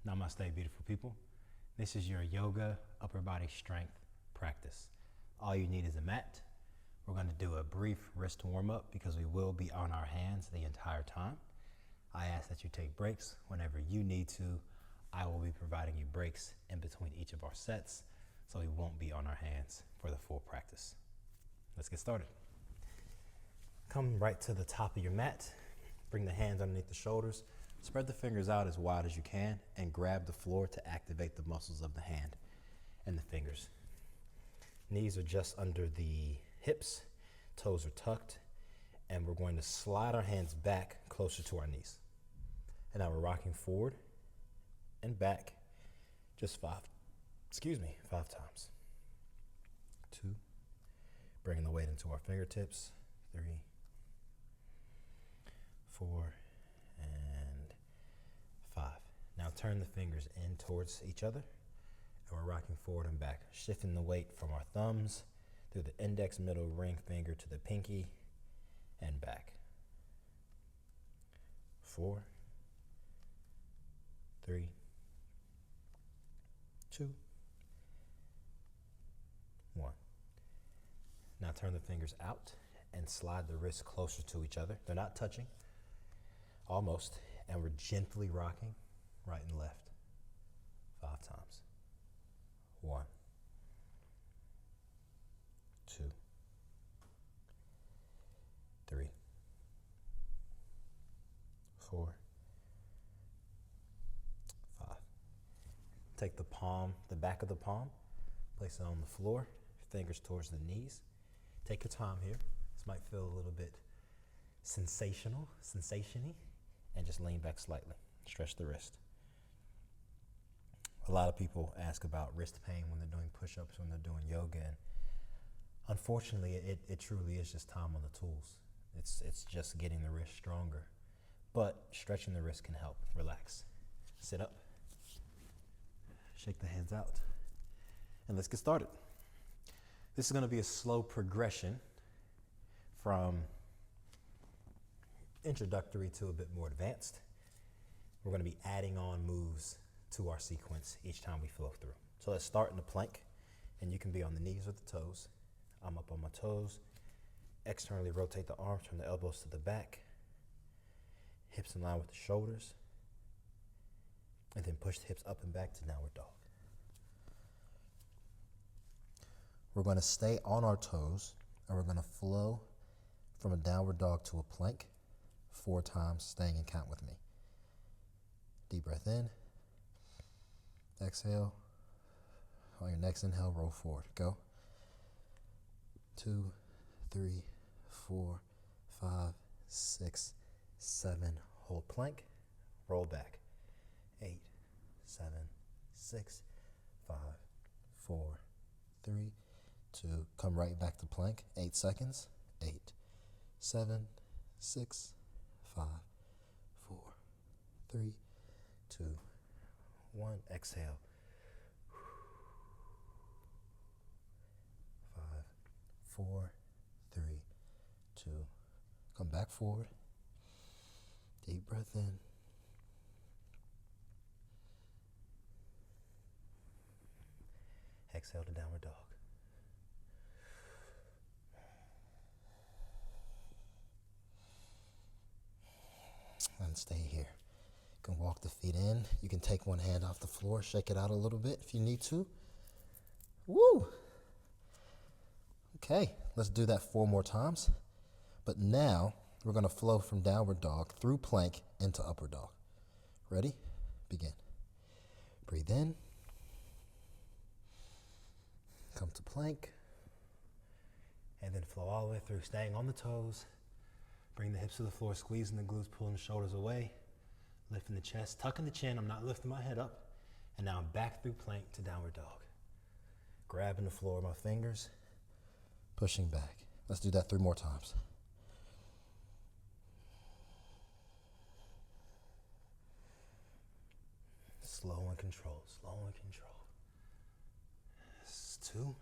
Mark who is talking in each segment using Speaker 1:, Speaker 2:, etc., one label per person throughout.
Speaker 1: Namaste, beautiful people. This is your yoga upper body strength practice. All you need is a mat. We're going to do a brief wrist warm up because we will be on our hands the entire time. I ask that you take breaks whenever you need to. I will be providing you breaks in between each of our sets, so we won't be on our hands for the full practice. Let's get started. Come right to the top of your mat. Bring the hands underneath the shoulders. Spread the fingers out as wide as you can and grab the floor to activate the muscles of the hand and the fingers. Knees are just under the hips, toes are tucked, and we're going to slide our hands back closer to our knees. And now we're rocking forward and back just five times. 2, bringing the weight into our fingertips. 3, 4, and 5. Now turn the fingers in towards each other, and we're rocking forward and back, shifting the weight from our thumbs through the index, middle, ring finger to the pinky and back. 4, 3, 2, 1. Now turn the fingers out and slide the wrists closer to each other. They're not touching, almost, and we're gently rocking right and left 5 times. 1, 2, 3, 4, 5. Take the back of the palm, place it on the floor, fingers towards the knees. Take your time here. This might feel a little bit sensation-y, and just lean back slightly. Stretch the wrist. A lot of people ask about wrist pain when they're doing push-ups, when they're doing yoga, and unfortunately, it truly is just time on the tools. It's just getting the wrist stronger, but stretching the wrist can help. Relax. Sit up. Shake the hands out, and let's get started. This is going to be a slow progression from introductory to a bit more advanced. We're going to be adding on moves to our sequence each time we flow through. So let's start in the plank, and you can be on the knees or the toes. I'm up on my toes. Externally rotate the arms from the elbows to the back, hips in line with the shoulders, and then push the hips up and back to downward dog. We're going to stay on our toes, and we're going to flow from a downward dog to a plank 4 times, staying in count with me. Deep breath in. Exhale. On your next inhale, roll forward. Go. 2, 3, 4, 5, 6, 7. Hold plank. Roll back. 8, 7, 6, 5, 4, 3, 2. Come right back to plank. 8 seconds. 8, 7, 6, 5, 4, 3, 2, 1. Exhale. 5, 4, 3, 2. Come back forward. Deep breath in. Exhale to downward dog. And stay here. You can walk the feet in. You can take one hand off the floor, shake it out a little bit if you need to. Woo! Okay, let's do that 4 more times. But now we're going to flow from downward dog through plank into upward dog. Ready? Begin. Breathe in. Come to plank. And then flow all the way through, staying on the toes. Bring the hips to the floor, squeezing the glutes, pulling the shoulders away. Lifting the chest, tucking the chin. I'm not lifting my head up. And now I'm back through plank to downward dog. Grabbing the floor with my fingers, pushing back. Let's do that 3 more times. Slow and control, slow and control. 2.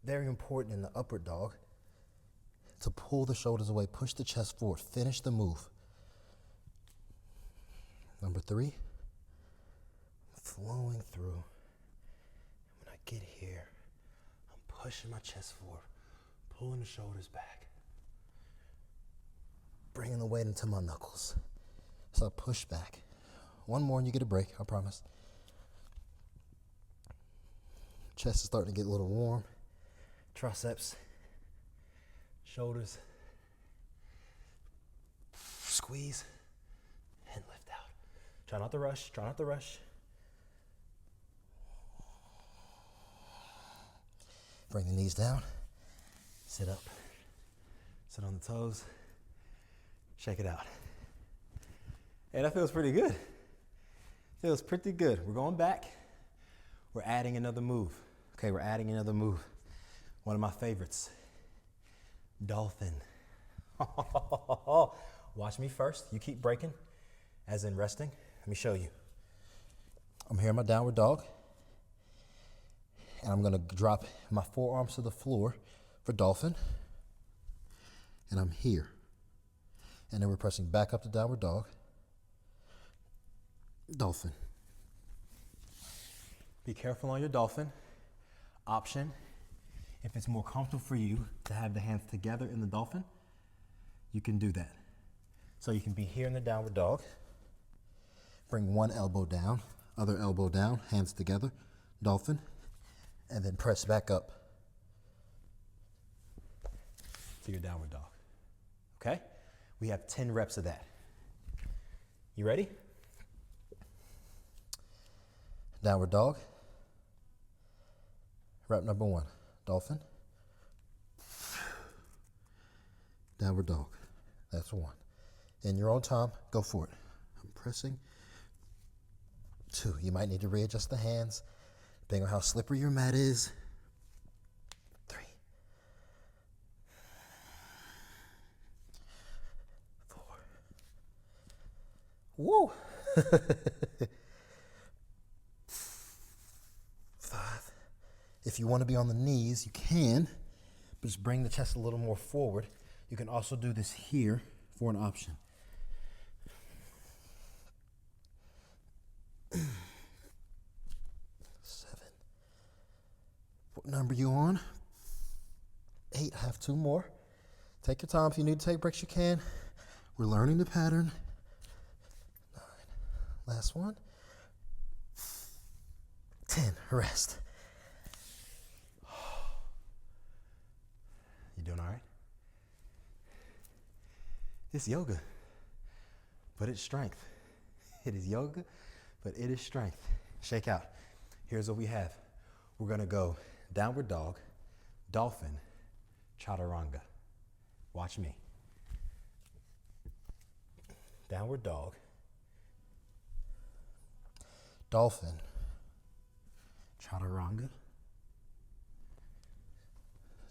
Speaker 1: Very important in the upward dog to pull the shoulders away, push the chest forward, finish the move. Number 3, flowing through. When I get here, I'm pushing my chest forward, pulling the shoulders back, bringing the weight into my knuckles. So I push back. One more and you get a break, I promise. Chest is starting to get a little warm. Triceps, shoulders, squeeze, and lift out. Try not to rush, try not to rush. Bring the knees down, sit up, sit on the toes, shake it out. Hey, that feels pretty good. Feels pretty good. We're going back. We're adding another move. Okay, we're adding another move. One of my favorites, dolphin. Watch me first. You keep breaking, as in resting. Let me show you. I'm here in my downward dog. And I'm gonna drop my forearms to the floor for dolphin. And I'm here. And then we're pressing back up to downward dog. Dolphin. Be careful on your dolphin. Option, if it's more comfortable for you to have the hands together in the dolphin, you can do that. So you can be here in the downward dog. Bring one elbow down, other elbow down, hands together, dolphin, and then press back up to your downward dog. Okay? We have 10 reps of that. You ready? Downward dog. Rep number 1, dolphin. Downward dog. That's 1. In your own time, go for it. I'm pressing. 2. You might need to readjust the hands, depending on how slippery your mat is. 3. 4. Woo! 5. If you want to be on the knees, you can, but just bring the chest a little more forward. You can also do this here for an option. 7. What number you on? 8. I have 2 more. Take your time. If you need to take breaks, you can. We're learning the pattern. 9. Last one. 10. Rest. You doing all right? It's yoga, but it's strength. It is yoga, but it is strength. Shake out. Here's what we have. We're gonna go downward dog, dolphin, chaturanga. Watch me. Downward dog, dolphin, chaturanga,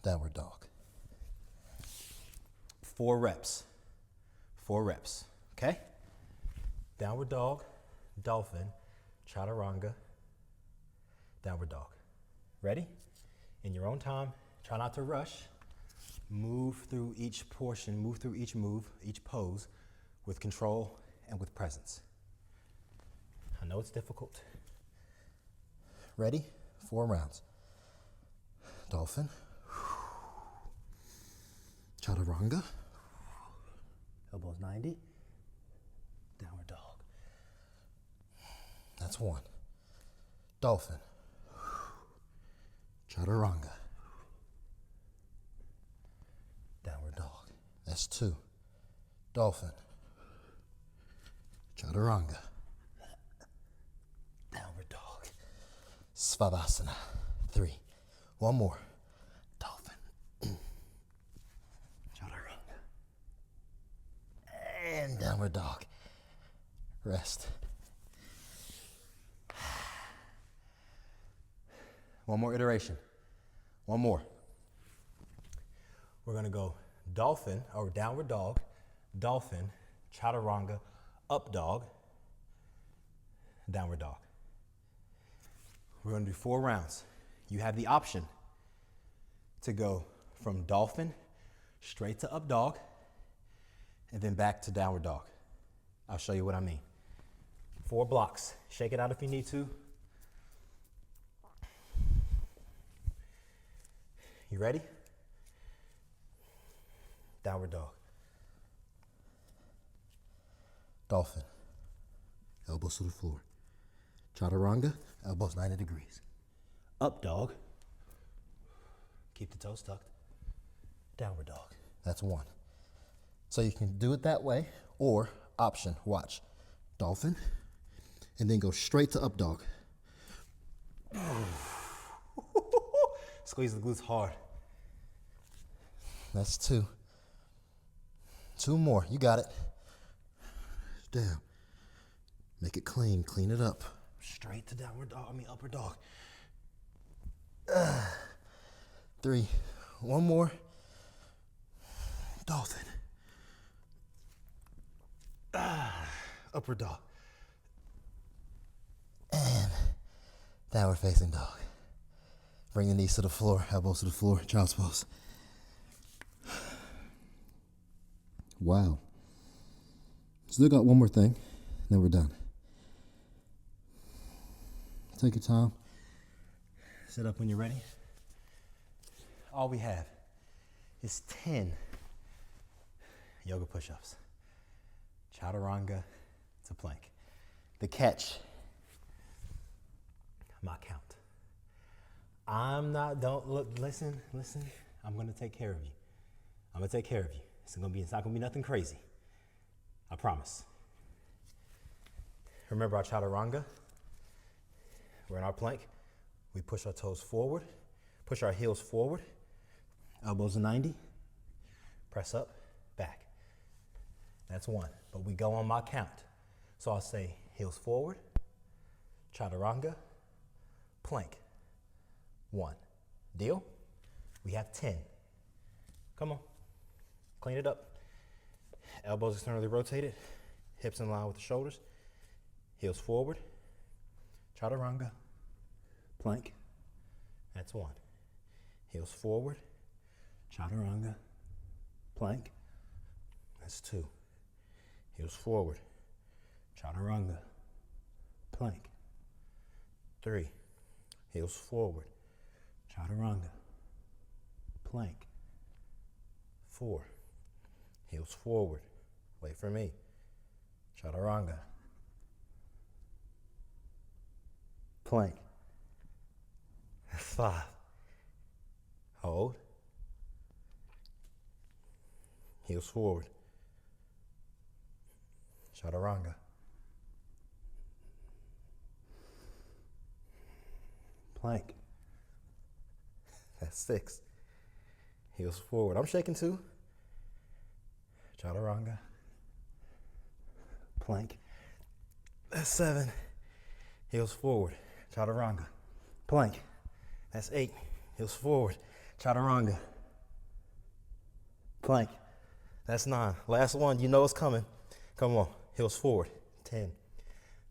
Speaker 1: downward dog. 4 reps. 4 reps, okay? Downward dog, dolphin, chaturanga, downward dog. Ready? In your own time, try not to rush. Move through each portion, move through each move, each pose with control and with presence. I know it's difficult. Ready? 4 rounds. Dolphin, chaturanga, elbows 90, downward dog. That's 1. Dolphin, chaturanga, downward dog. That's 2. Dolphin, chaturanga, downward dog. Svadasana. 3. One more. Dolphin, chaturanga, and downward dog. Rest. One more iteration. One more. We're gonna go dolphin or downward dog, dolphin, chaturanga, up dog, downward dog. We're gonna do 4 rounds. You have the option to go from dolphin straight to up dog and then back to downward dog. I'll show you what I mean. 4 blocks. Shake it out if you need to. You ready? Downward dog. Dolphin. Elbows to the floor. Chaturanga, elbows 90 degrees. Up dog. Keep the toes tucked. Downward dog. That's 1. So you can do it that way, or option, watch. Dolphin, and then go straight to up dog. Squeeze the glutes hard. That's 2. 2 more, you got it. Down. Make it clean, clean it up. Straight to downward dog, upper dog. 3, 1 more. Dolphin. Upward dog. And downward facing dog. Bring the knees to the floor, elbows to the floor, child's pose. Wow. Still got one more thing, then we're done. Take your time. Sit up when you're ready. All we have is 10 yoga push-ups. Chaturanga to plank. The catch, my count. Listen. I'm gonna take care of you. I'm gonna take care of you. It's not gonna be nothing crazy. I promise. Remember our chaturanga? We're in our plank. We push our toes forward, push our heels forward, elbows to 90, press up, back. That's 1, but we go on my count. So I'll say heels forward, chaturanga, plank. 1. Deal? We have 10. Come on, clean it up. Elbows externally rotated, hips in line with the shoulders, heels forward, chaturanga, plank. That's 1. Heels forward, chaturanga, plank. That's 2. Heels forward, chaturanga, plank. 3. Heels forward, chaturanga, plank. 4. Heels forward, wait for me, chaturanga, plank. 5. Hold. Heels forward, chaturanga, plank. That's 6. Heels forward. I'm shaking too. Chaturanga, plank. That's 7. Heels forward, chaturanga, plank. That's 8. Heels forward, chaturanga, plank. That's 9. Last one, you know it's coming. Come on, heels forward. 10,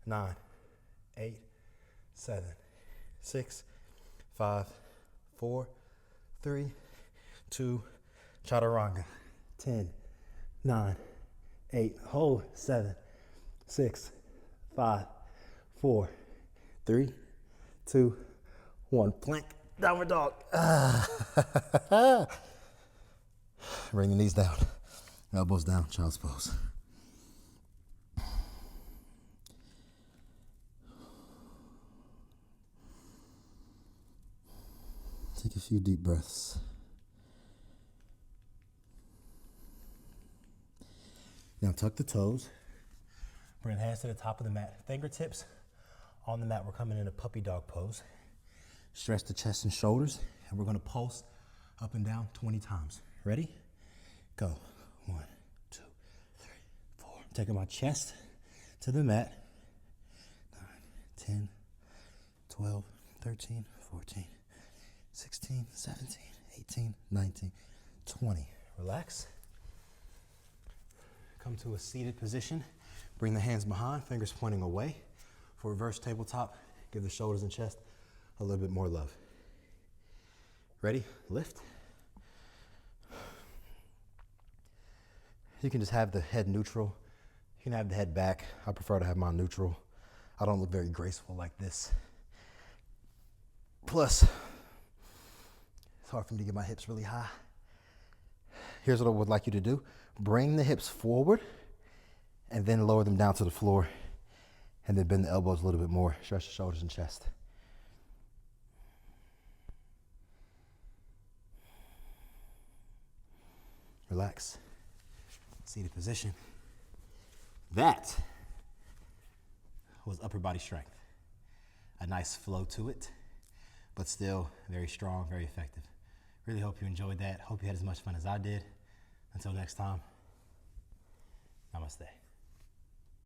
Speaker 1: 9, 8, 7, 6, 5, 4, 3, 2, chaturanga. 10, 9, 8, hold. 7, 6, 5, 4, 3, 2, 1. Plank, downward dog. Bring the knees down, elbows down, child's pose. Take a few deep breaths. Now tuck the toes. Bring the hands to the top of the mat. Fingertips on the mat. We're coming in a puppy dog pose. Stretch the chest and shoulders, and we're gonna pulse up and down 20 times. Ready? Go. 1, 2, 3, 4. I'm taking my chest to the mat. 9, 10, 12, 13, 14, 16, 17, 18, 19, 20. Relax. Come to a seated position. Bring the hands behind, fingers pointing away. For reverse tabletop, give the shoulders and chest a little bit more love. Ready? Lift. You can just have the head neutral. You can have the head back. I prefer to have mine neutral. I don't look very graceful like this. Plus, it's hard for me to get my hips really high. Here's what I would like you to do. Bring the hips forward and then lower them down to the floor. And then bend the elbows a little bit more. Stretch the shoulders and chest. Relax. Seated position. That was upper body strength. A nice flow to it, but still very strong, very effective. Really hope you enjoyed that. Hope you had as much fun as I did. Until next time, namaste.